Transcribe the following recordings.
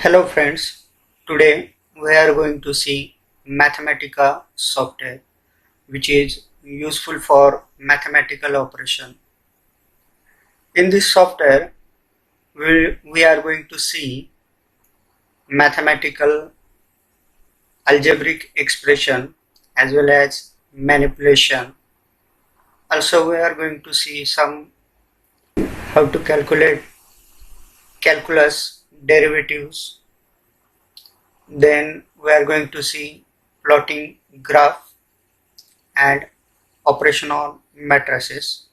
Hello friends, today we are going to see Mathematica software which is useful for mathematical operation. In this software we are going to see mathematical algebraic expression as well as manipulation. Also we are going to see some how to calculate calculus derivatives. Then we are going to see plotting graph and operation on matrices.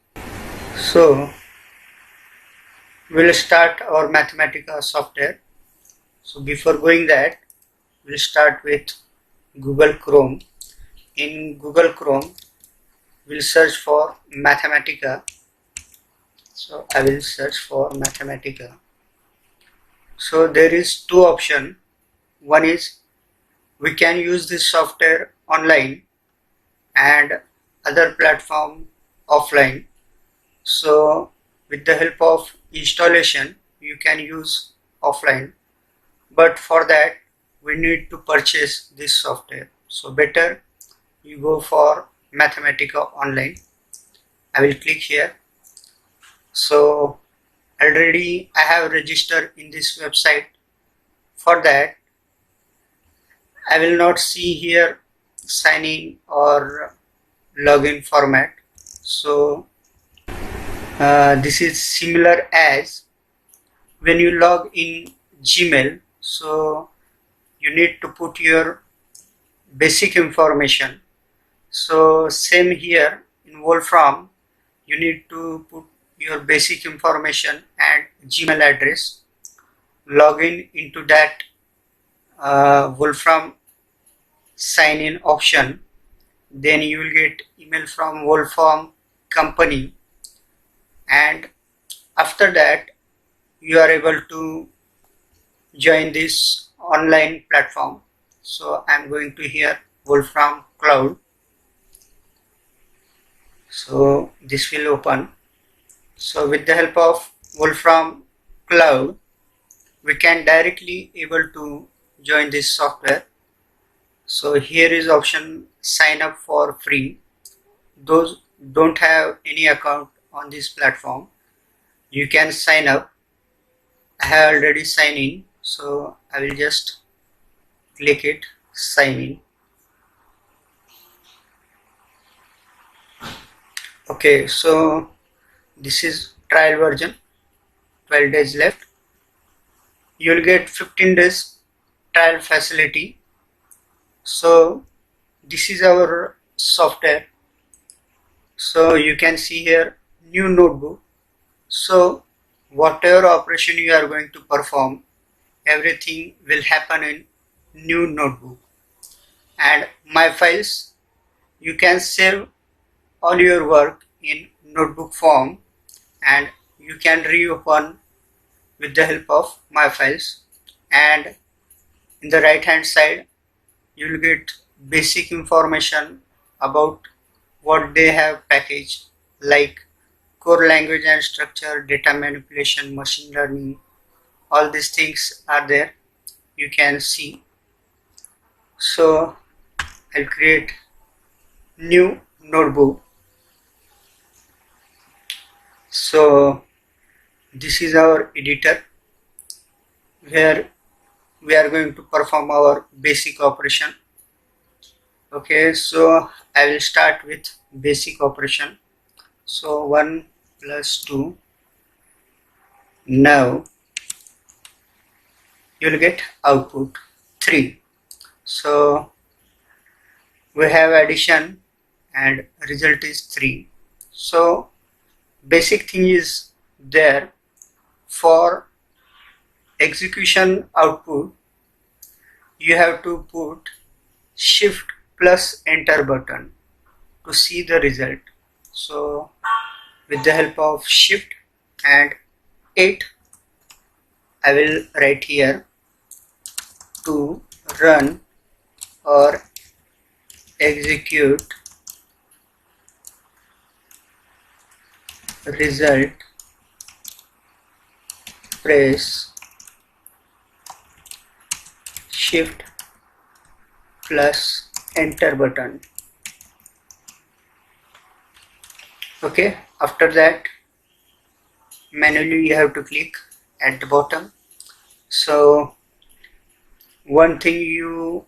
So we'll start our Mathematica software. So before going that, we'll start with Google Chrome. In Google Chrome, we'll search for Mathematica. So I will search for Mathematica. So there is two options. One is we can use this software online and other platform offline. So with the help of installation you can use offline, but for that we need to purchase this software. So better you go for Mathematica Online. I will click here. So already I have registered in this website. For that I will not see here sign in or login format. So this is similar as when you log in Gmail. So you need to put your basic information. So same here in Wolfram, you need to put your basic information and Gmail address. Log in into that Wolfram sign in option. Then you will get email from Wolfram company, and after that you are able to join this online platform. So I am going to here Wolfram Cloud. So this will open. So with the help of Wolfram Cloud we can directly able to join this software. So here is option sign up for free. Those don't have any account on this platform, you can sign up. I have already signed in, so I will just click it, sign in. Okay, so this is trial version, 12 days left. You will get 15 days trial facility. So this is our software. So you can see here new notebook. So whatever operation you are going to perform, everything will happen in new notebook. And my files, you can save all your work in notebook form and you can reopen with the help of my files. And in the right hand side you will get basic information about what they have packaged, like core language and structure, data manipulation, machine learning. All these things are there, you can see. So I'll create new notebook. So this is our editor where we are going to perform our basic operation. Okay, so I will start with basic operation. So 1 plus 2. Now you will get output 3. So we have addition and result is 3. So basic thing is there. For execution output you have to put shift plus enter button to see the result. So with the help of shift and 8 I will write here to run or execute result, press shift plus enter button. Okay, after that manually you have to click at the bottom. So one thing you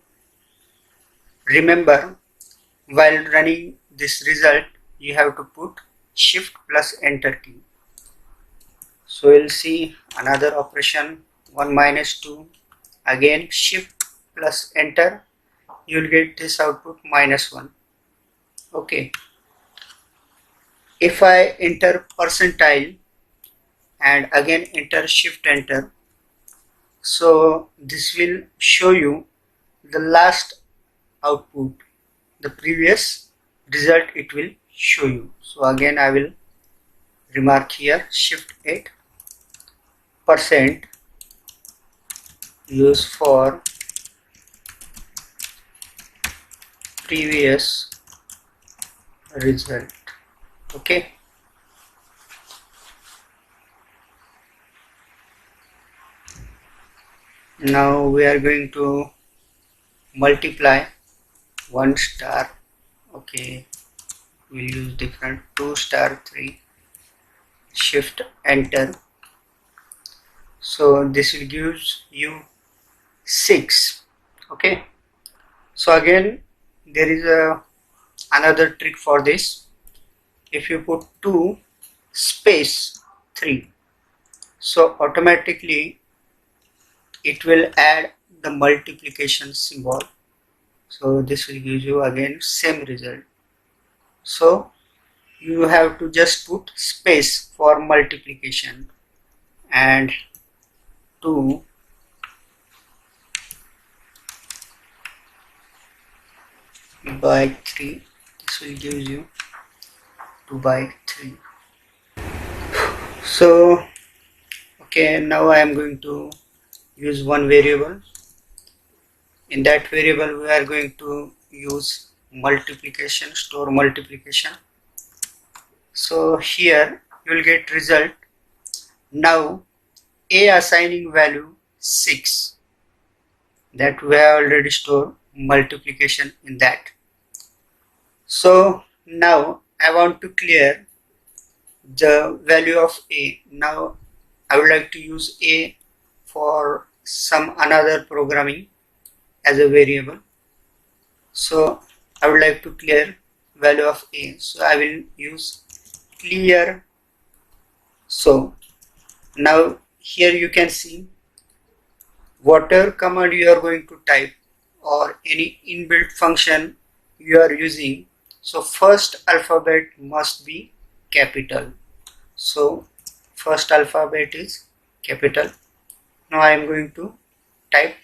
remember, while running this result you have to put shift plus enter key. So we'll see another operation, 1 minus 2, again shift plus enter, you will get this output -1. Okay, if I enter percentile and again enter shift enter, so this will show you the last output, the previous result it will show you. So again I will remark here shift 8, percent use for previous result. Okay, now we are going to multiply 1 star. Okay, we'll use different 2 star 3, shift enter. So this will give you 6. Okay, so again there is another trick for this. If you put 2 space 3, so automatically it will add the multiplication symbol. So this will give you again same result. So you have to just put space for multiplication and 2 by 3, this will give you 2 by 3. So okay, now I am going to use one variable. In that variable we are going to use multiplication, store multiplication. So here you will get result. Now a assigning value 6, that we have already stored multiplication in that. So now I want to clear the value of a. Now I would like to use a for some another programming as a variable. So I would like to clear value of a, so I will use clear. So now here you can see whatever command you are going to type or any inbuilt function you are using, so first alphabet must be capital. So first alphabet is capital. Now I am going to type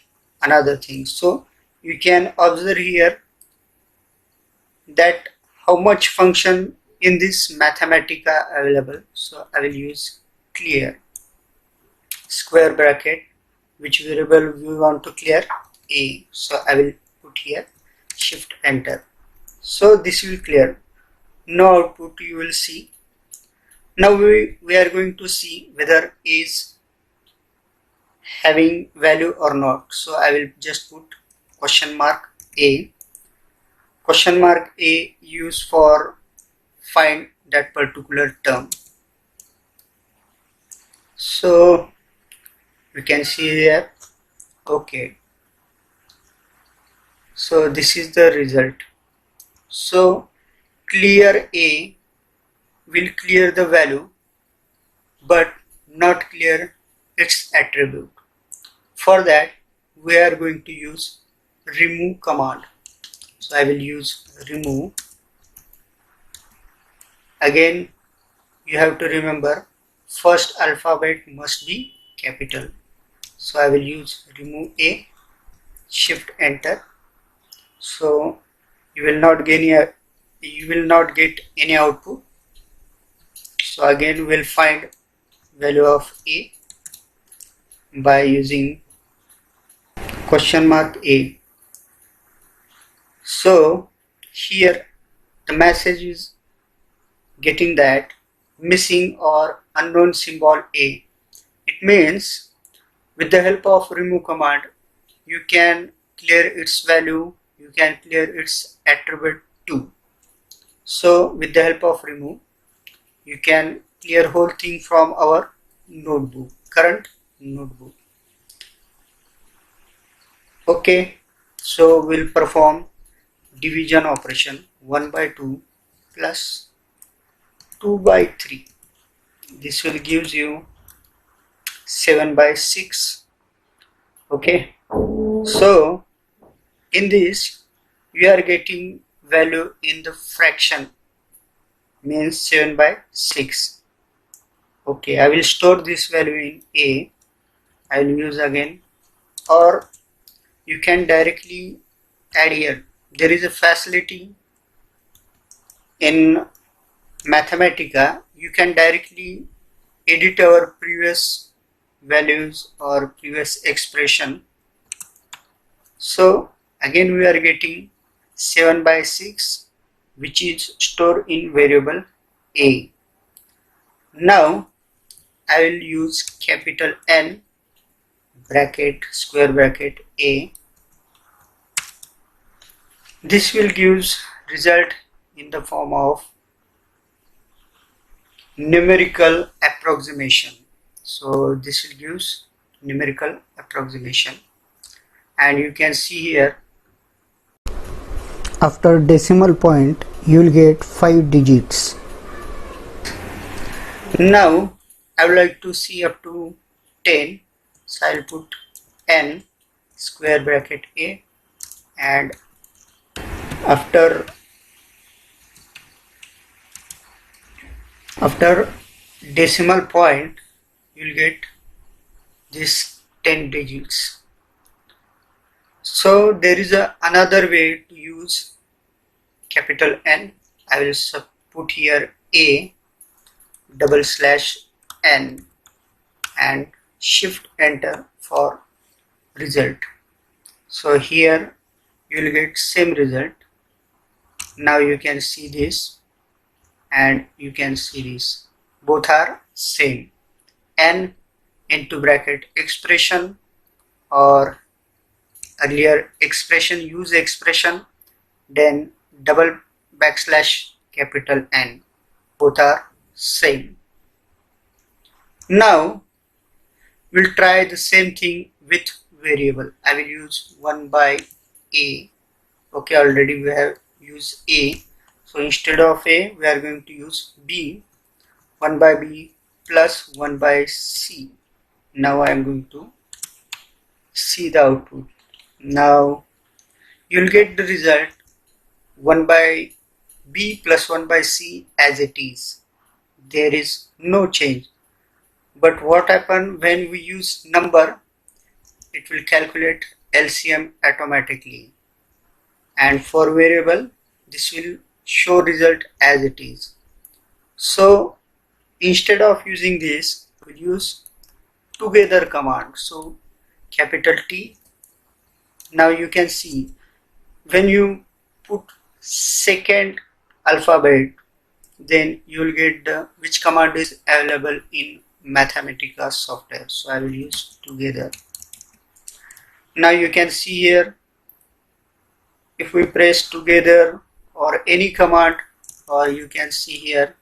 another thing. So you can observe here that how much function in this Mathematica available. So I will use clear square bracket, which variable we want to clear, a. So I will put here shift enter. So this will clear. No output you will see. Now we are going to see whether a is having value or not. So I will just put question mark a. Question mark a used for find that particular term. So you can see here. Okay, so this is the result. So clear a will clear the value but not clear its attribute. For that we are going to use remove command. So I will use remove. Again you have to remember first alphabet must be capital. So I will use remove a, shift enter. So you will not get any output. So again we will find value of a by using question mark a. So here the message is getting that missing or unknown symbol a. It means with the help of remove command you can clear its value, you can clear its attribute too. So with the help of remove, you can clear whole thing from our notebook, current notebook. Okay, so we'll perform division operation 1 by 2 plus 2 by 3. This will gives you 7 by 6. Okay, so in this we are getting value in the fraction, means 7 by 6. Okay, I will store this value in A. I will use again, or you can directly add here. There is a facility in Mathematica, you can directly edit our previous values or previous expression. So again we are getting 7 by 6, which is stored in variable A. Now I will use capital N bracket square bracket A. This will give result in the form of numerical approximation. So this will give numerical approximation, and you can see here after decimal point you will get 5 digits. Now I would like to see up to 10, so I will put N square bracket A, and after decimal point you will get this 10 digits. So there is another way to use capital N. I will put here A / N and shift enter for result. So here you will get same result. Now you can see this and you can see this, both are same. N into bracket expression, or earlier expression, use expression, then double backslash capital N, both are same. Now we'll try the same thing with variable. I will use 1 by A. Okay, already we have used A, so instead of A we are going to use B. 1 by B plus 1 by C. Now I am going to see the output. Now you will get the result 1 by B plus 1 by C as it is. There is no change. But what happens when we use number, it will calculate LCM automatically, and for variable this will show result as it is. So instead of using this, we'll use together command. So capital T. Now you can see when you put second alphabet, then you will get the which command is available in Mathematica software. So I will use together. Now you can see here, if we press together or any command, or you can see here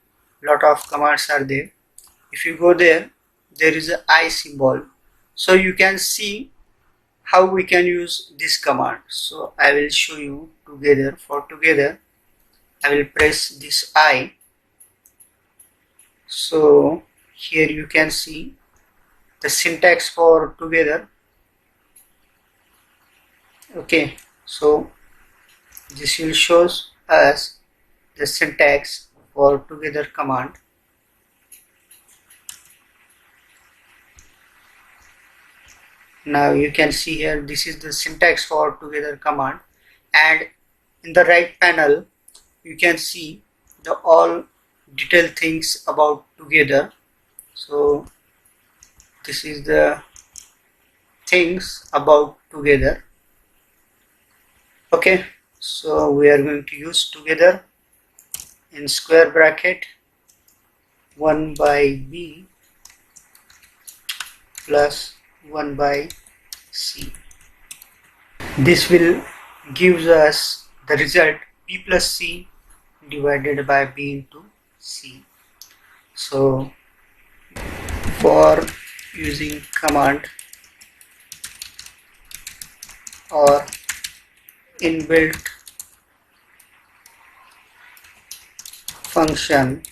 lot of commands are there. If you go there, there is a I symbol, so you can see how we can use this command. So I will show you together. For together I will press this I. So here you can see the syntax for together. Okay, so this will show us the syntax for together command. Now you can see here this is the syntax for together command, and in the right panel you can see the all detailed things about together. So this is the things about together. Okay, so we are going to use together in square bracket 1 by B plus 1 by C. This will gives us the result b plus c divided by b into c. So for using command or inbuilt function,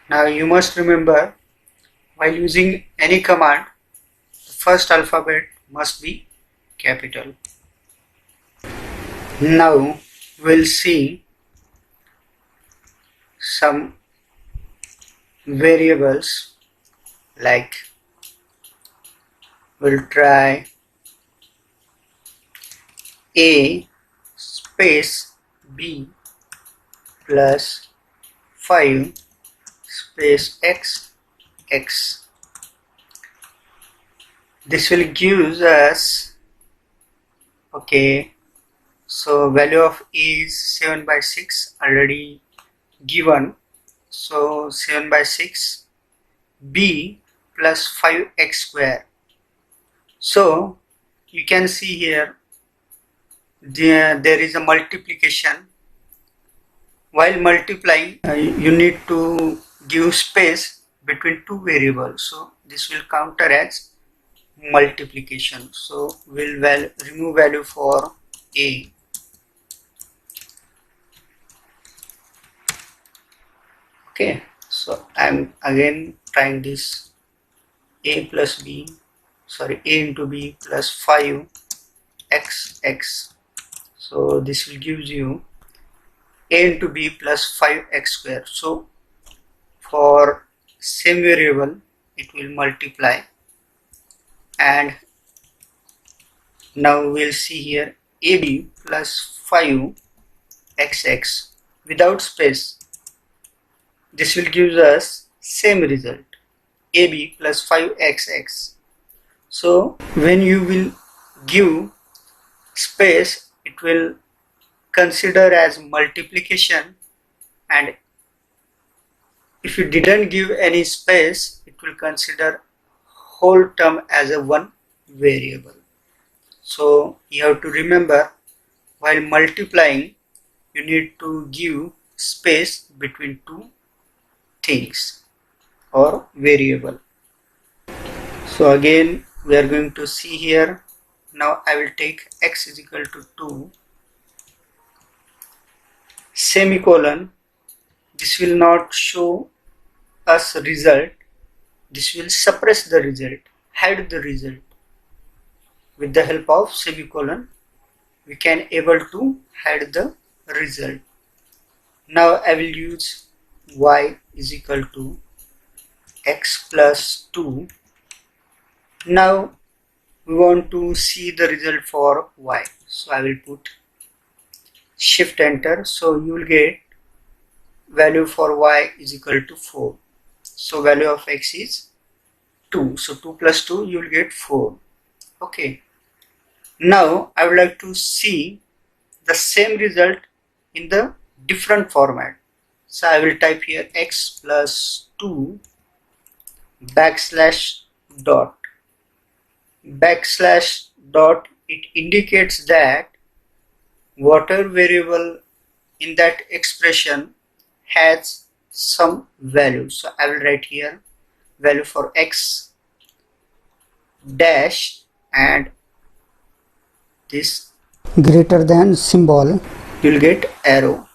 now you must remember, while using any command, the first alphabet must be capital. Now we'll see some variables, like we'll try a space b plus 5 space x. This will give us, okay, so value of a is 7 by 6 already given, so 7 by 6, b plus 5x square. So you can see here there is a multiplication. While multiplying, you need to give space between two variables, so this will counter as multiplication. So we'll remove value for a. Okay, so I'm again trying this a plus b, sorry, a into b plus 5x. So this will give you a into b plus 5x square. So for same variable it will multiply, and now we'll see here ab plus 5xx without space. This will give us same result, ab plus 5xx. So when you will give space, it will consider as multiplication, and if you didn't give any space, it will consider whole term as a one variable. So you have to remember, while multiplying you need to give space between two things or variable. So again we are going to see here, now I will take x is equal to 2, semicolon. This will not show us result, this will suppress the result, hide the result. With the help of semicolon we can able to hide the result. Now I will use y is equal to x plus 2. Now we want to see the result for y, so I will put shift enter. So you will get value for y is equal to 4. So value of x is 2, so 2 plus 2 you will get 4. Okay, now I would like to see the same result in the different format. So I will type here x plus 2 backslash dot. Backslash dot, it indicates that whatever variable in that expression has some value. So I will write here value for x dash and this greater than symbol, you will get arrow,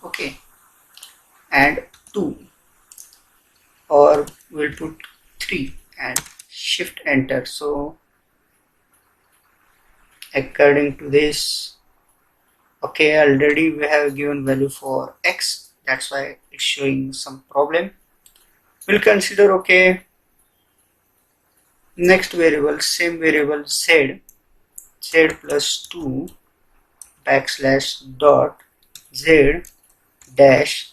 okay, and 2, or we'll put 3 and shift enter. So according to this, okay, already we have given value for x, that's why it's showing some problem. We'll consider, okay, next variable, same variable z plus 2 backslash dot z dash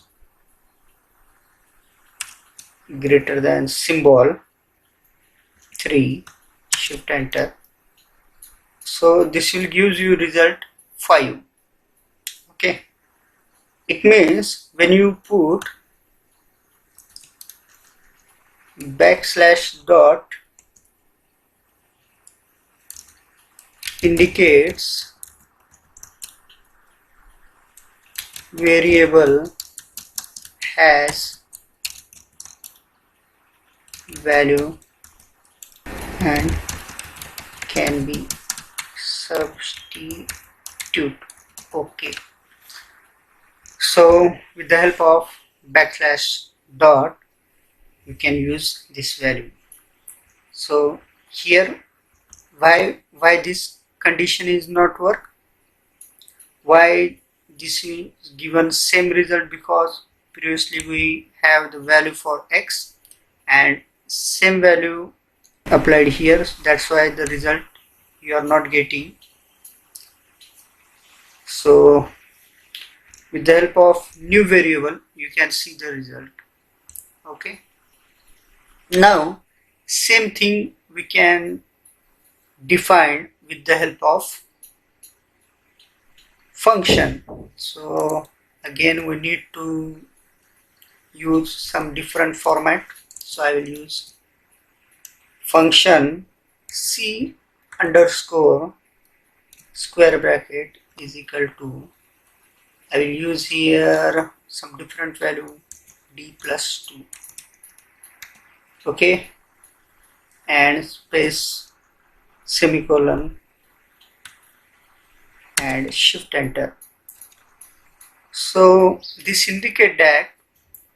greater than symbol 3, shift enter. So this will give you result 5. Okay, it means when you put backslash dot indicates variable has value and can be substituted. Okay, so with the help of backslash dot you can use this value. So here why this condition is not work, why this is given same result, because previously we have the value for x and same value applied here, that's why the result you are not getting. So with the help of new variable you can see the result. Okay, now same thing we can define with the help of function. So again we need to use some different format, so I will use function c underscore square bracket is equal to, I will use here some different value d plus 2. Okay, and space semicolon and shift enter. So this indicate that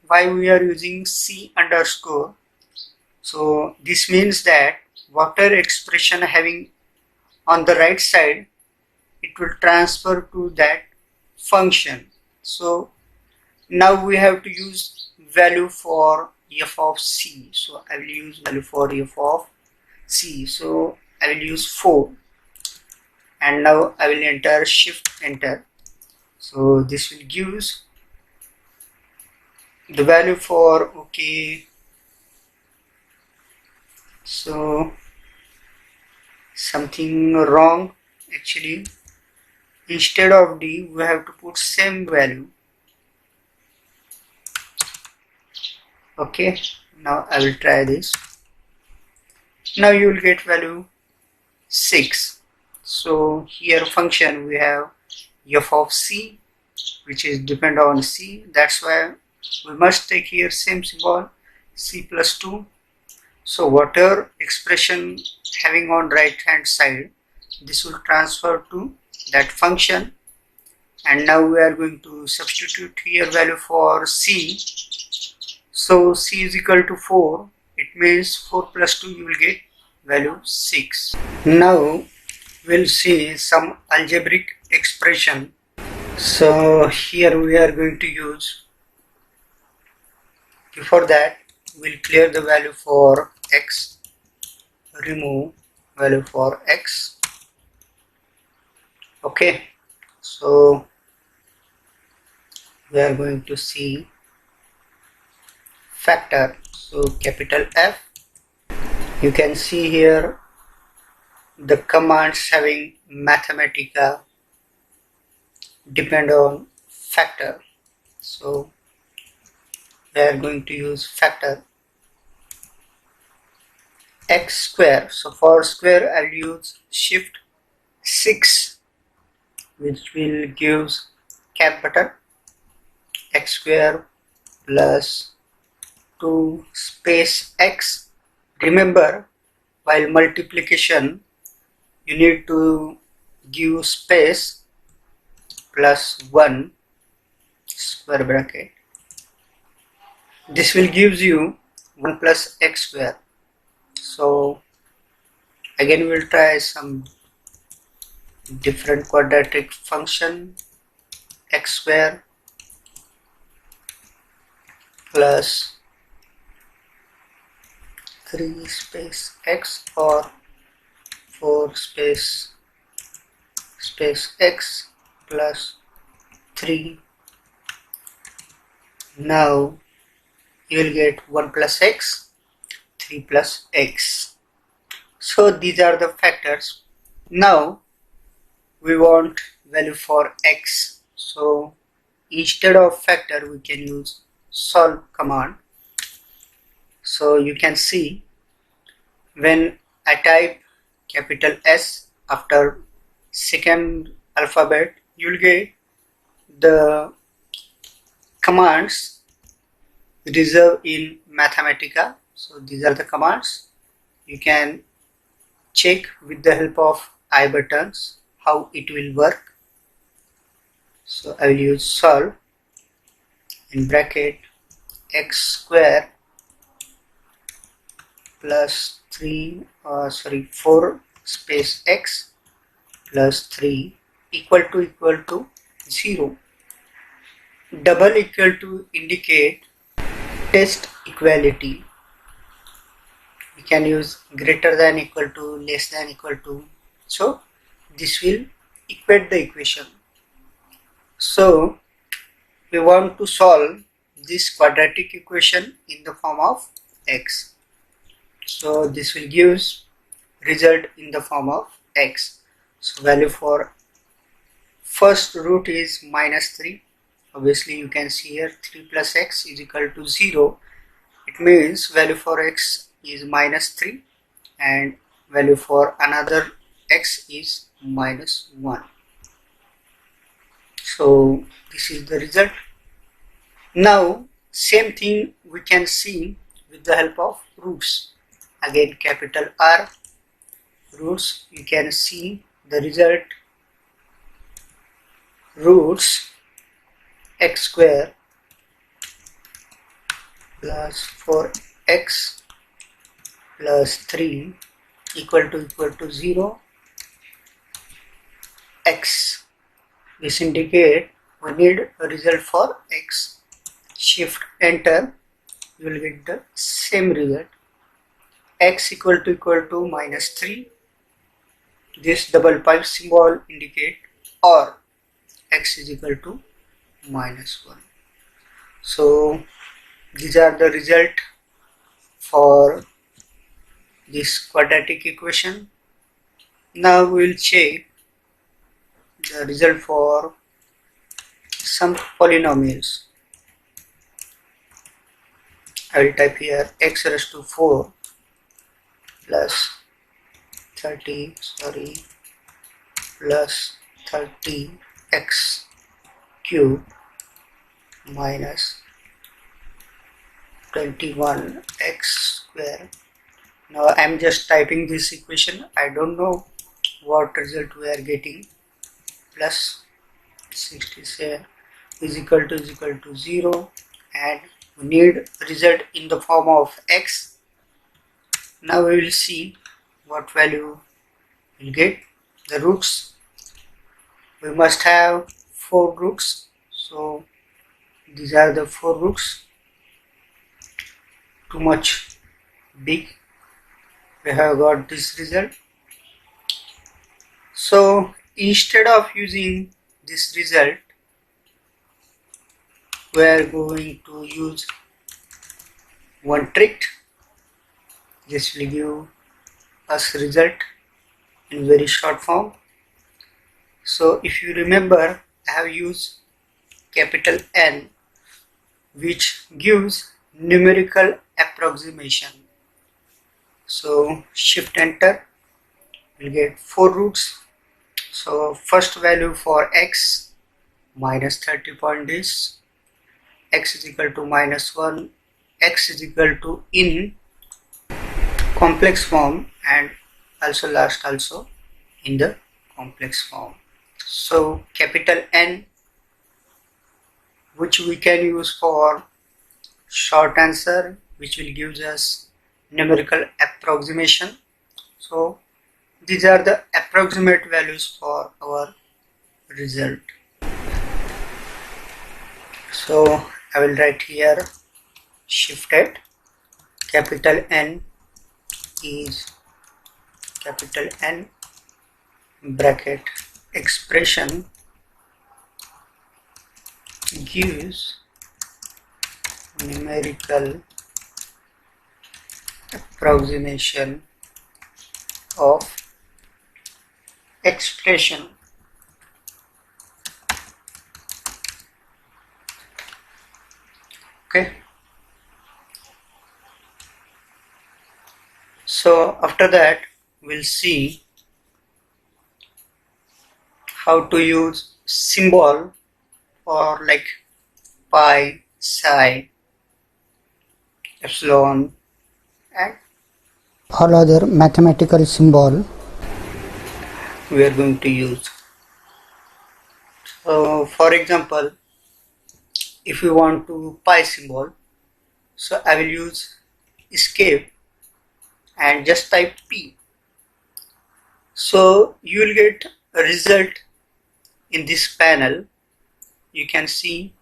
why we are using c underscore. So this means that whatever expression having on the right side, it will transfer to that function. So now we have to use value for f of c. So I will use value for f of c. So I will use 4 and now I will enter shift enter. So this will give the value for, okay, so something wrong actually, instead of d we have to put same value. Okay, now I will try this. Now you will get value 6. So here function we have f of c which is depend on c, that's why we must take here same symbol c plus 2. So whatever expression having on right hand side, this will transfer to that function. And now we are going to substitute here value for c. So c is equal to 4, it means 4 plus 2 you will get value 6. Now we'll see some algebraic expression. So here we are going to use, before that we'll clear the value for x, remove value for x. Okay, so we are going to see factor. So capital F, you can see here the commands having Mathematica depend on factor. So we are going to use factor x square. So for square I'll use shift 6 which will give cap button x square plus 2 space x. Remember, while multiplication you need to give space plus 1 square bracket. This will gives you 1 plus x square. So again we'll try some different quadratic function, x square plus 3 space x or 4 space x plus 3. Now you will get 1 plus x, 3 plus x. So these are the factors Now we want value for x, so instead of factor we can use solve command. So you can see when I type capital S after second alphabet, you'll get the commands reserved in Mathematica. So these are the commands. You can check with the help of I buttons how it will work. So I will use solve in bracket x square plus 4 space x plus 3 equal to 0. Double equal to indicate test equality. We can use greater than equal to, less than equal to. So this will equate the equation. So we want to solve this quadratic equation in the form of x. So this will give result in the form of x. So value for first root is minus 3. Obviously you can see here 3 plus x is equal to 0. It means value for x is minus 3 and value for another x is minus 1. So this is the result. Now same thing we can see with the help of roots. Again capital R, roots, you can see the result. Roots x square plus 4x plus 3 equal to 0. X, this indicate we need a result for x. Shift enter, you will get the same result. X equal to minus 3. This double pipe symbol indicate or x is equal to minus 1. So these are the result for this quadratic equation. Now we will check the result for some polynomials. I will type here x raised to 4 plus 30 plus 30x cube minus 21x square. Now I am just typing this equation. I don't know what result we are getting. Plus 67 is equal to 0 and we need result in the form of x. Now we will see what value we will get. The roots, we must have 4 roots. So these are the 4 roots. Too much big. We have got this result. So instead of using this result, we are going to use one trick. This will give us result in very short form. So if you remember, I have used capital N, which gives numerical approximation. So shift enter, we'll get 4 roots. So first value for x minus 30 point is x is equal to minus 1, x is equal to in complex form and also last also in the complex form. So capital N, which we can use for short answer, which will give us numerical approximation. So these are the approximate values for our result. So I will write here shifted. Capital N is capital N bracket expression gives numerical approximation of expression. Okay, so after that we'll see how to use symbol or like pi, psi, epsilon and all other mathematical symbol we are going to use. So for example, if we want to pi symbol, so I will use escape and just type p. So you will get a result in this panel. You can see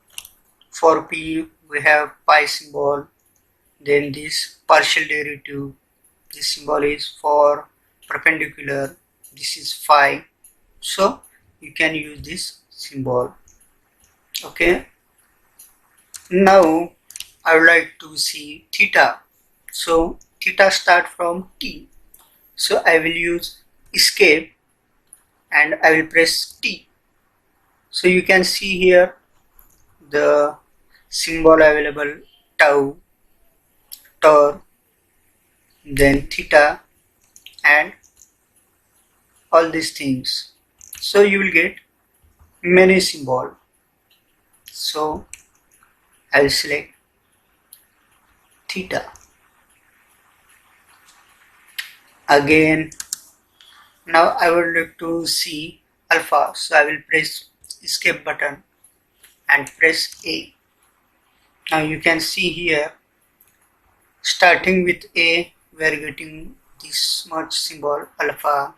for p we have pi symbol, then this partial derivative, this symbol is for perpendicular, this is phi, so you can use this symbol. Okay, now I would like to see theta. So theta start from t, so I will use escape and I will press T. So you can see here the symbol available, tau, tor, then theta and all these things. So you will get many symbol. So I will select theta. Again, now I would like to see alpha, so I will press escape button and press A. Now you can see here, starting with A, we are getting this much symbol, alpha,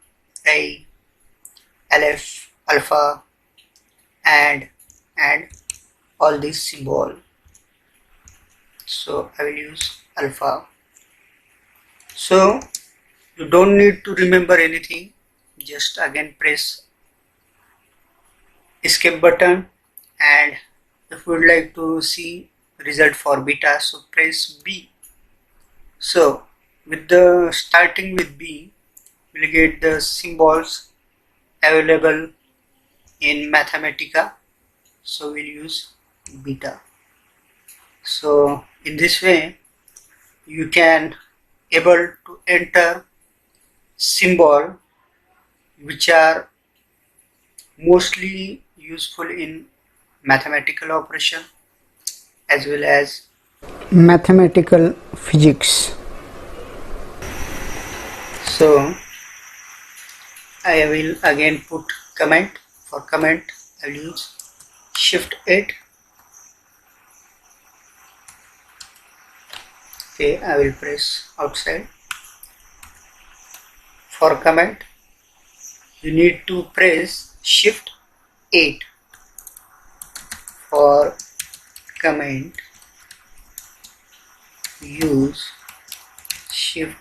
A, LF, alpha, and all these symbol. So I will use alpha. So you don't need to remember anything, just again press escape button, and if we would like to see result for beta, so press B. So with the starting with B, we'll get the symbols available in Mathematica, so we'll use beta. So in this way you can able to enter symbol which are mostly useful in mathematical operation as well as mathematical physics. So I will again put comment. For comment I will use shift 8. Okay, I will press outside. For comment you need to press shift 8. For comment use shift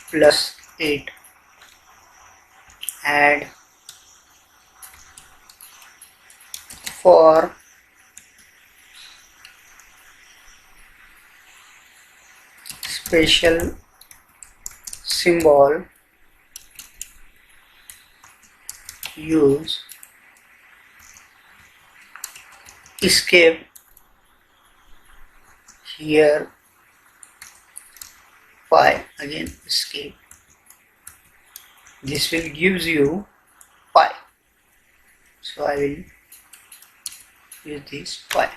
plus 8 and for special symbol use escape. Here pi, again escape. This will gives you pi, so I will use this pi.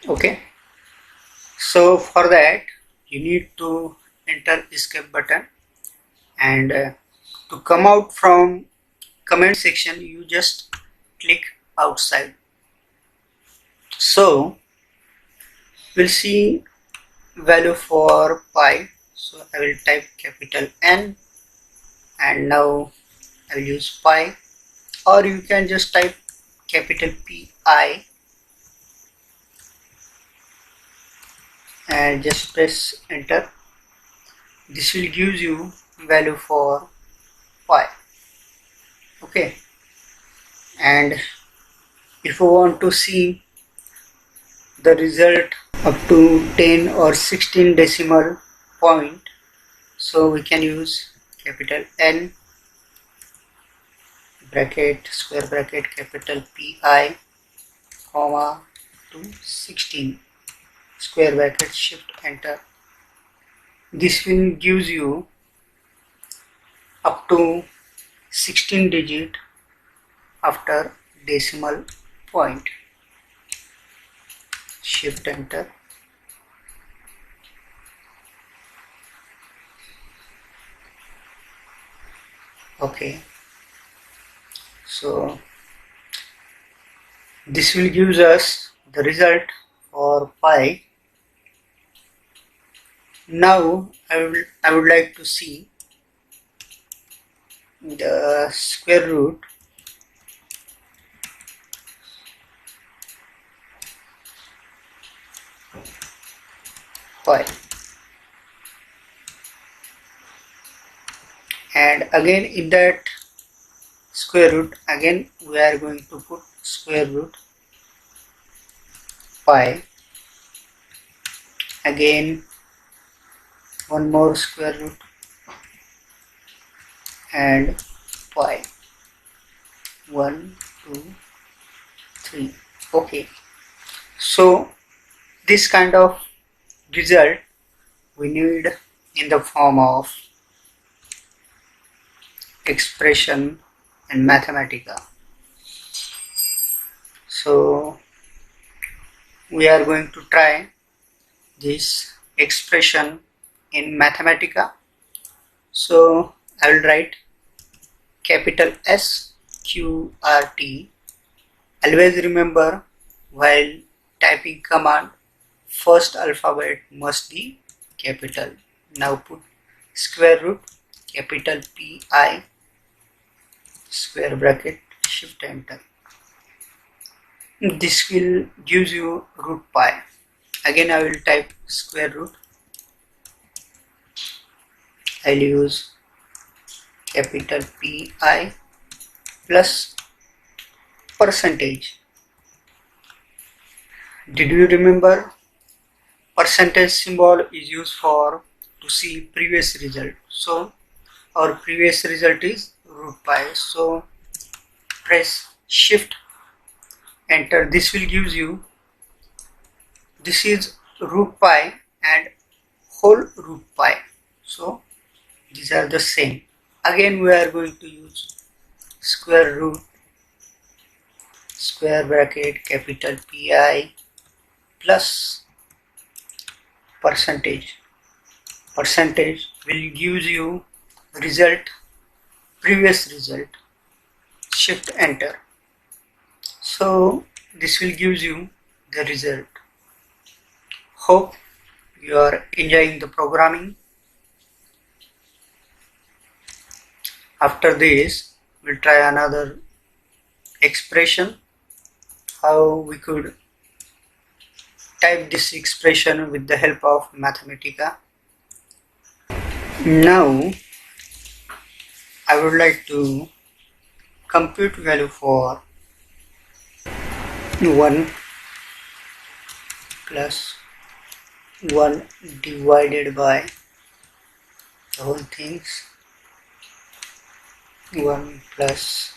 Okay, so for that you need to enter escape button, and to come out from comment section you just click outside. So we'll see value for pi, so I will type capital N and now I will use pi, or you can just type capital Pi and just press enter. This will give you value for pi. Okay, and if you want to see the result up to 10 or 16 decimal point, so we can use capital N bracket square bracket capital PI comma to 16 square bracket, shift enter. This will gives you up to 16 digit after decimal point, shift enter. Okay, so this will gives us the result for pi. Now I would like to see the square root pi, and again in that square root again we are going to put square root pi, again one more square root and pi, 1 2 3. Okay, so this kind of result we need in the form of expression in Mathematica. So we are going to try this expression in Mathematica. So I will write capital SQRT. Always remember, while typing command, first alphabet must be capital. Now put square root capital PI square bracket, shift enter. This will gives you root pi. Again I will type square root. I'll use capital PI plus percentage. Did you remember? Percentage symbol is used for to see previous result. So our previous result is root pi. So press shift enter. This will gives you, this is root pi and whole root pi. So these are the same. Again we are going to use square root square bracket capital PI plus percentage. Percentage will give you result, previous result, shift enter. So this will give you the result. Hope you are enjoying the programming. After this we'll try another expression, how we could type this expression with the help of Mathematica. Now I would like to compute value for 1 plus 1 divided by the whole things, 1 plus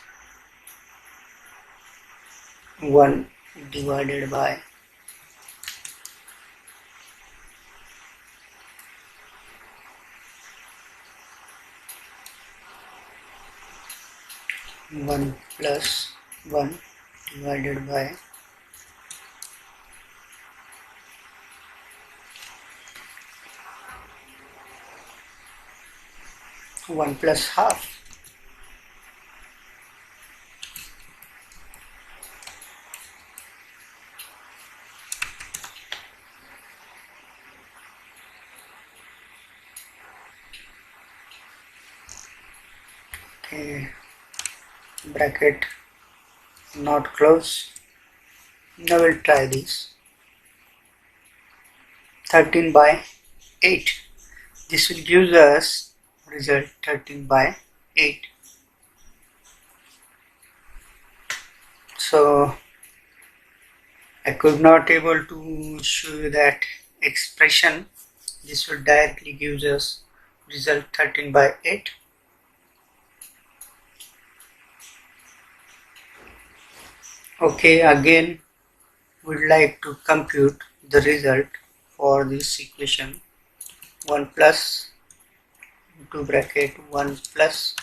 1 divided by 1 plus 1 divided by 1 plus half. Okay, bracket not close. Now we'll try this. 13 by 8. This will give us result 13 by 8. So I could not able to show you that expression. This will directly gives us result 13/8. Okay, again we'd like to compute the result for this equation. 1 plus into bracket 1 plus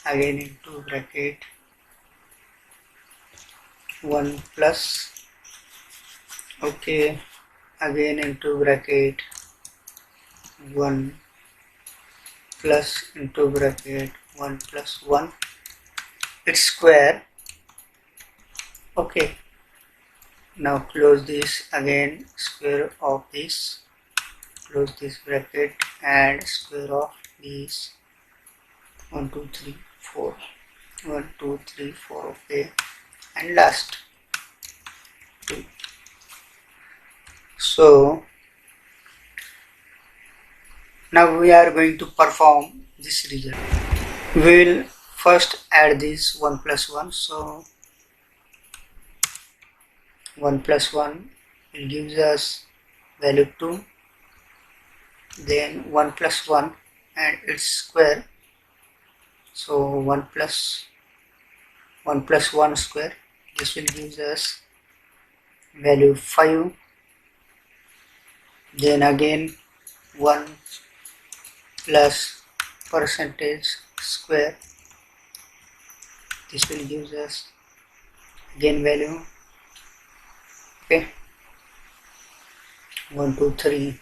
again into bracket 1 plus, okay, again into bracket 1 plus into bracket 1 plus 1, its square. Okay, now close this, again square of this, close this bracket and square of this 1 2 3 4, 1 2 3 4, okay, and last 2. So now we are going to perform this result. We will first add this 1 plus 1, so 1 plus 1 will gives us value 2, then 1 plus 1 and its square, so 1 plus 1 square, this will gives us value 5, then again 1 plus percentage square, this will gives us again value, okay, 1 2 3,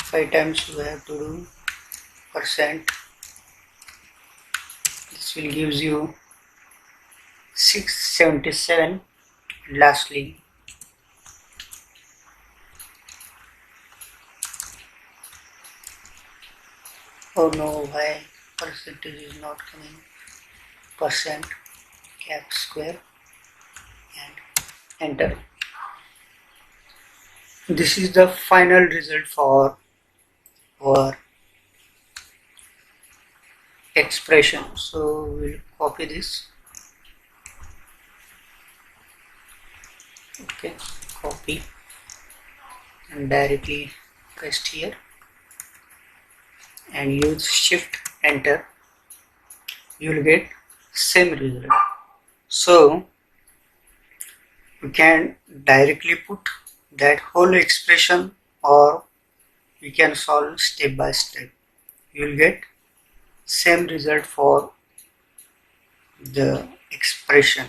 5 times we have to do percent, this will gives you 677, and lastly oh no, why percentage is not coming, percent cap square and enter. This is the final result for our expression, so we'll copy this, okay, copy and directly paste here and use shift enter, you will get same result. So we can directly put that whole expression or we can solve step by step, you will get same result for the expression.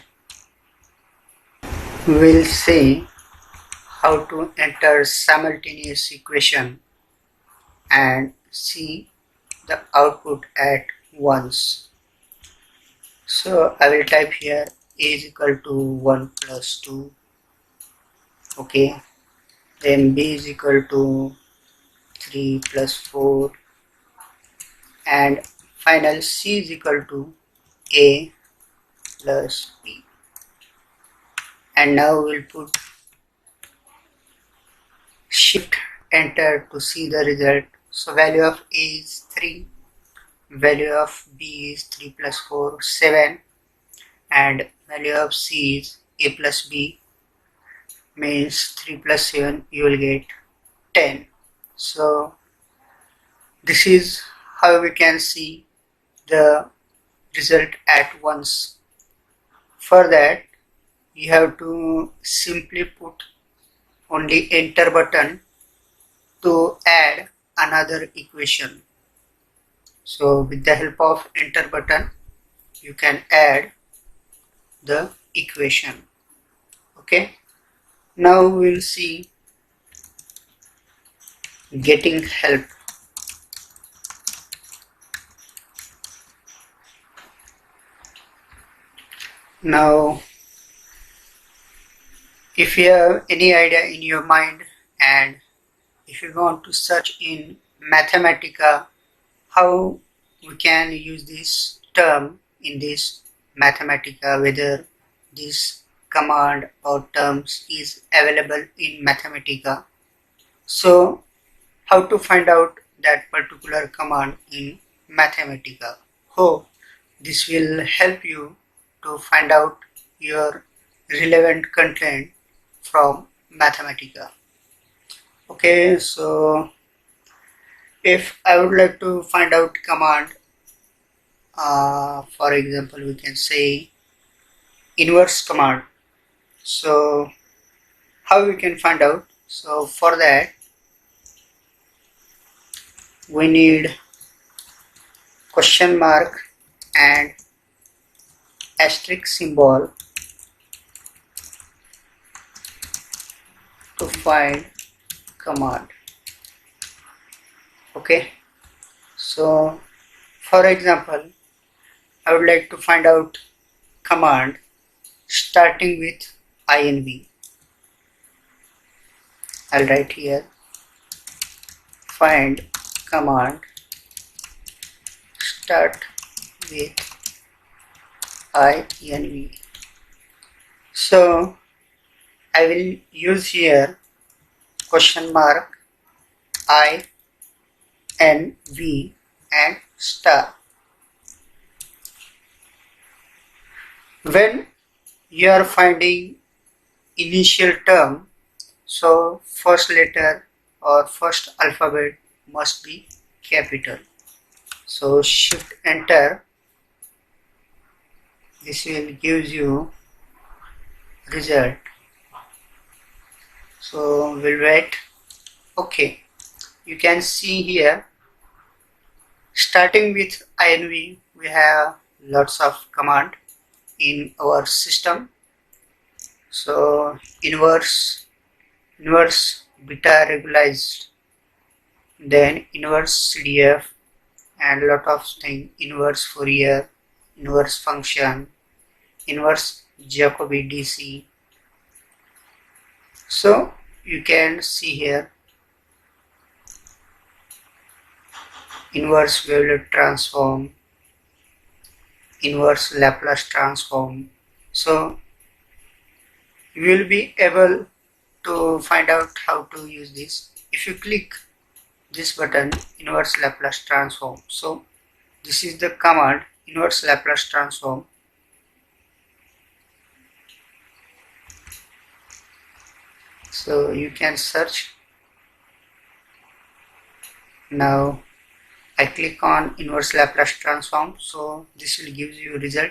We will see how to enter simultaneous equation and see the output at once. So I will type here a is equal to 1 plus 2, okay, then b is equal to 3 plus 4, and final c is equal to a plus b. And now we'll put shift enter to see the result. So value of a is 3, value of b is 3 plus 4, 7, and value of c is a plus b, means 3 plus 7 you will get 10. So this is how we can see the result at once. For that you have to simply put only enter button to add another equation. So with the help of enter button you can add the equation, okay. Now we will see getting help. Now if you have any idea in your mind and if you want to search in Mathematica how we can use this term in this Mathematica, whether this command or terms is available in Mathematica, so how to find out that particular command in Mathematica. Hope this will help you to find out your relevant content from Mathematica. Okay, so if I would like to find out command, for example, we can say inverse command. So how we can find out? So for that we need question mark and asterisk symbol to find command. Okay, so for example, I would like to find out command starting with inv. I'll write here find command start with inv. So I will use here question mark inv and star. When you are finding initial term, so first letter or first alphabet must be capital. So shift enter, this will give you result. So we'll wait. Okay, you can see here starting with inv we have lots of command in our system. So inverse beta regularized, then inverse CDF and lot of things, inverse Fourier, inverse function, inverse Jacobi DC. So you can see here inverse wavelet transform, inverse Laplace transform. So you will be able to find out how to use this if you click this button inverse Laplace transform. So this is the command inverse Laplace transform. So you can search. Now I click on inverse Laplace transform, so this will give you result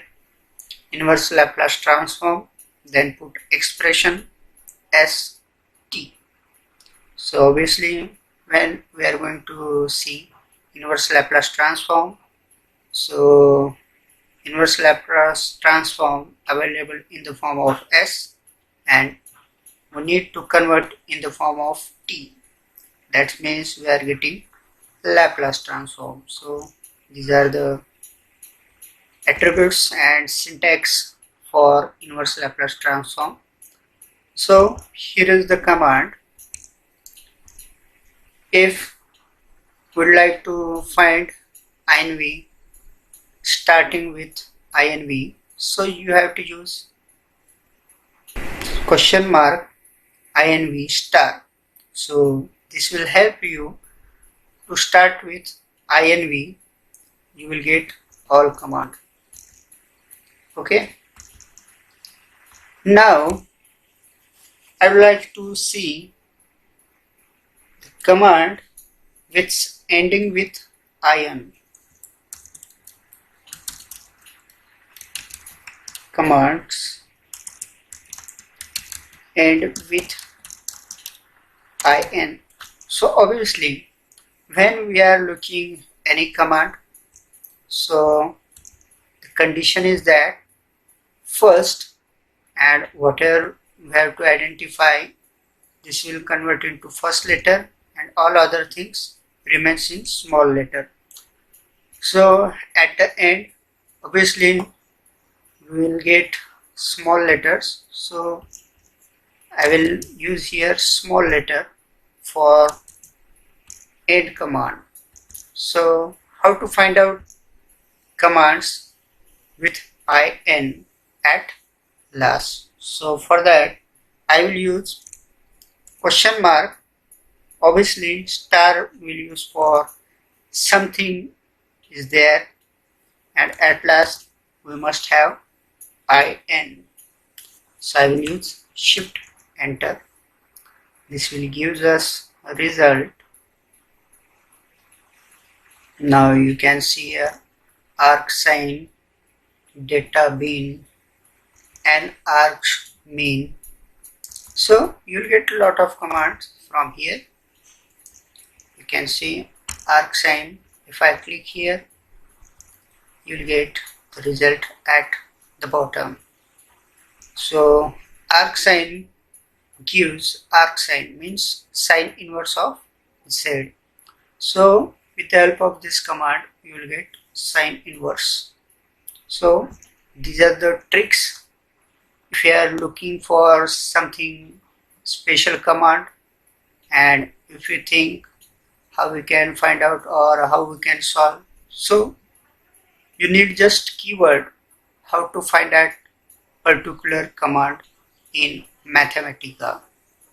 inverse Laplace transform, then put expression ST. So obviously when we are going to see inverse Laplace transform, so inverse Laplace transform available in the form of S and we need to convert in the form of T. That means we are getting Laplace transform. So these are the attributes and syntax for inverse Laplace transform. So here is the command. If we would like to find inv starting with inv, so you have to use question mark inv star. So this will help you to start with inv. You will get all command. Okay, now I would like to see the command which ending with in. Commands end with in. So obviously when we are looking any command, so the condition is that first and whatever we have to identify, this will convert into first letter and all other things remains in small letter. So at the end obviously we will get small letters, so I will use here small letter for end command. So how to find out commands with in at last? So for that I will use question mark. Obviously star will use for something is there, and at last we must have in. So I will use Shift Enter. This will give us a result. Now you can see here arcsine, data bin, and arcmin. So you'll get a lot of commands from here. You can see arcsine. If I click here, you'll get the result at the bottom. So arcsine gives arcsine means sine inverse of z. So with the help of this command, you will get sine inverse. So these are the tricks. If you are looking for something special command, and if you think how we can find out or how we can solve, so you need just keyword how to find that particular command in Mathematica.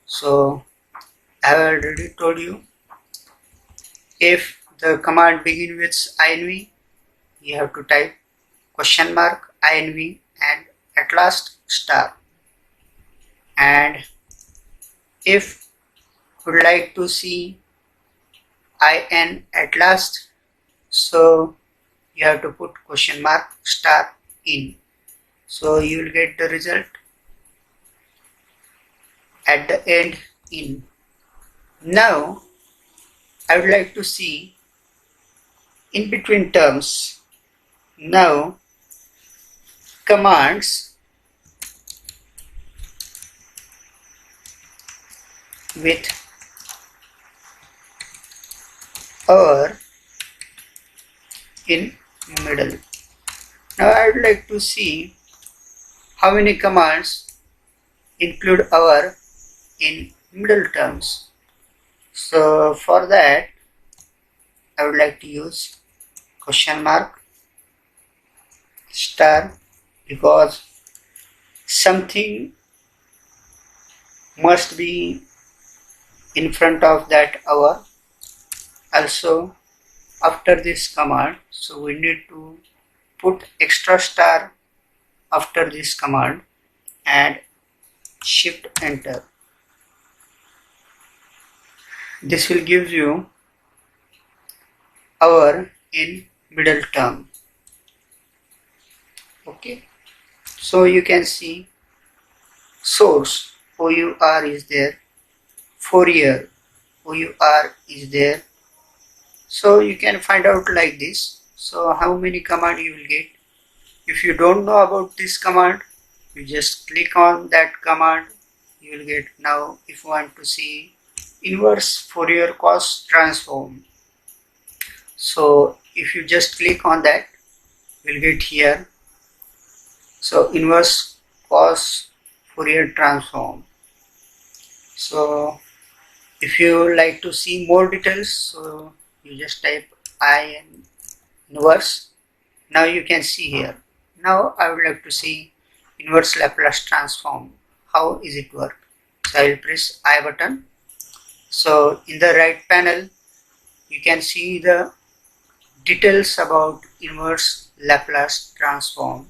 So I have already told you, if the command begins with inv, you have to type question mark inv and at last star. And if you would like to see in at last, so you have to put question mark star in. So you will get the result at the end in. Now I would like to see in between terms. Now commands with or in middle. Now I would like to see how many commands include our in middle terms. So for that, I would like to use question mark star, because something must be in front of that hour. Also after this command, so we need to put extra star after this command and Shift Enter. This will give you hour in middle term. Okay, so you can see source OUR is there, Fourier OUR is there. So you can find out like this. So how many command you will get. If you don't know about this command, you just click on that command, you will get. Now if you want to see inverse Fourier cos transform, so if you just click on that, you will get here. So inverse cos Fourier transform. So if you like to see more details, so you just type I and inverse. Now you can see here. Now I would like to see inverse Laplace transform. How is it work? So I will press I button. So in the right panel, you can see the details about inverse Laplace transform.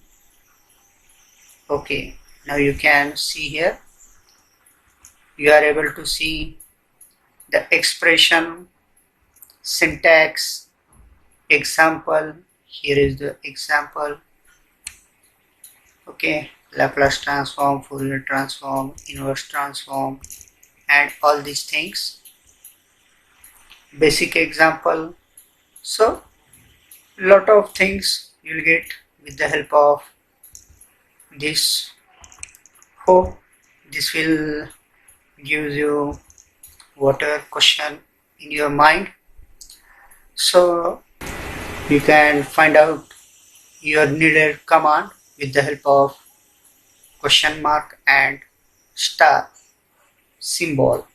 Okay, now you can see here. You are able to see the expression, syntax, example. Here is the example. Okay, Laplace transform, Fourier transform, inverse transform, and all these things. Basic example. So lot of things you'll get with the help of this. Hope this will give you whatever question in your mind, so you can find out your needed command with the help of question mark and star symbol.